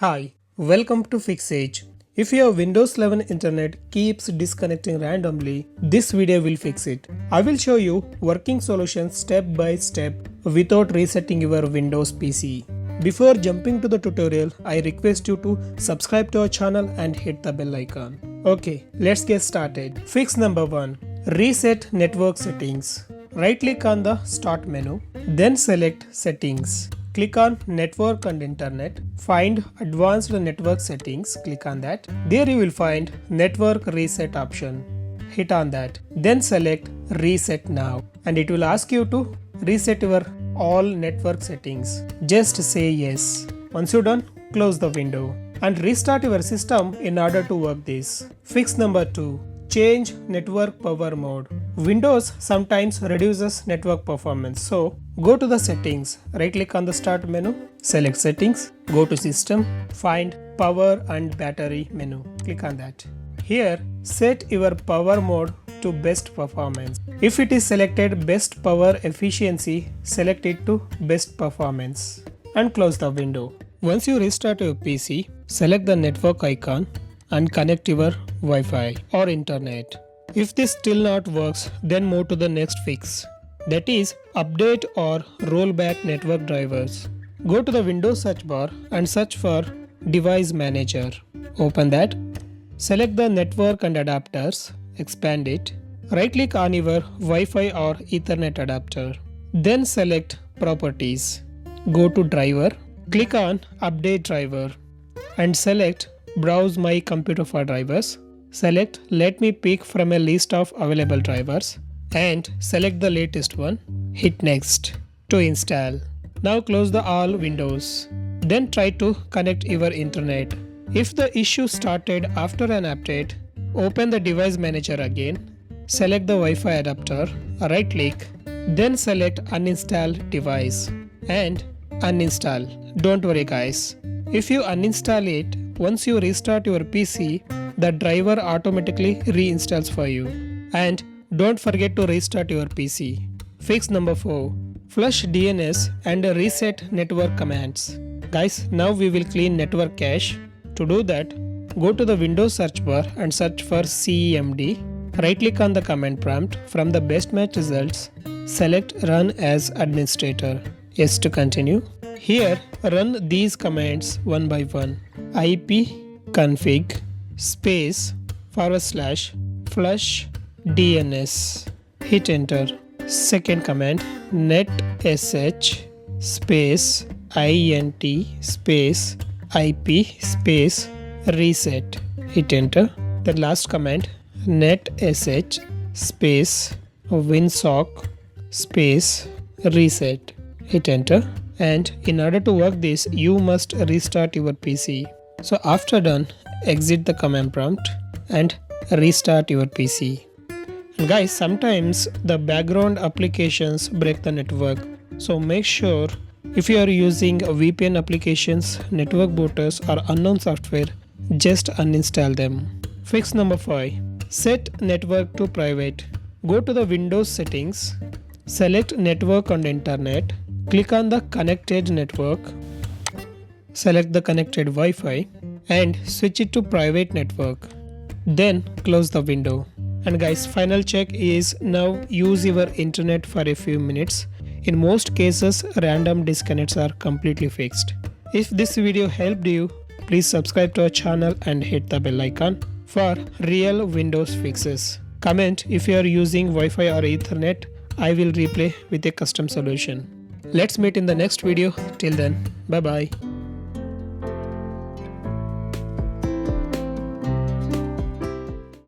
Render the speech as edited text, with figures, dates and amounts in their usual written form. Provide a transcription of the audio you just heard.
Hi, welcome to Fixsage. If your Windows 11 internet keeps disconnecting randomly, this video will fix it. I will show you working solutions step by step without resetting your Windows PC. Before jumping to the tutorial, I request you to subscribe to our channel and hit the bell icon. Okay, let's get started. Fix number 1. Reset network settings. Right click on the Start menu, then select Settings. Click on Network and Internet. Find Advanced Network Settings. Click on that. There you will find Network Reset option. Hit on that. Then select Reset Now. And it will ask you to reset your all network settings. Just say yes. Once you're done, close the window and restart your system in order to work this. Fix number 2. Change network power mode. Windows sometimes reduces network performance. So go to the settings, right click on the start menu, select settings, go to system, find power and battery menu. Click on that. Here set your power mode to best performance. If it is selected best power efficiency, select it to best performance and close the window. Once you restart your PC, select the network icon and connect your Wi-Fi or internet. If this still not works, then move to the next fix. That is update or roll back network drivers. Go to the Windows search bar and search for Device Manager. Open that. Select the network and adapters. Expand it. Right click on your Wi-Fi or Ethernet adapter. Then select Properties. Go to Driver. Click on Update Driver and select Browse my computer for drivers. Select Let me pick from a list of available drivers and select the latest one. Hit Next to install. Now close the all windows. Then try to connect your internet. If the issue started after an update, open the device manager again. Select the Wi-Fi adapter, right click, then select Uninstall device and uninstall. Don't worry guys. If you uninstall it, once you restart your PC, the driver automatically reinstalls for you. And don't forget to restart your PC. Fix number 4. Flush DNS and reset network commands. Guys, now we will clean network cache. To do that, go to the Windows search bar and search for CMD. Right click on the command prompt. From the best match results, select Run as administrator. Yes to continue. Here, run these commands one by one. ipconfig space / flush DNS. Hit enter. Second command netsh space int space ip space reset. Hit enter. The last command netsh space winsock space reset. Hit enter. And in order to work this, you must restart your PC. So after done, exit the command prompt and restart your PC. And guys, sometimes the background applications break the network. So make sure if you are using VPN applications, network booters or unknown software, just uninstall them. Fix number 5. Set network to private. Go to the Windows settings, select network and internet. Click on the connected network, select the connected Wi-Fi and switch it to private network. Then close the window. And guys, final check is now use your internet for a few minutes. In most cases, random disconnects are completely fixed. If this video helped you, please subscribe to our channel and hit the bell icon for real Windows fixes. Comment if you are using Wi-Fi or Ethernet. I will replay with a custom solution. Let's meet in the next video. Till then, bye bye.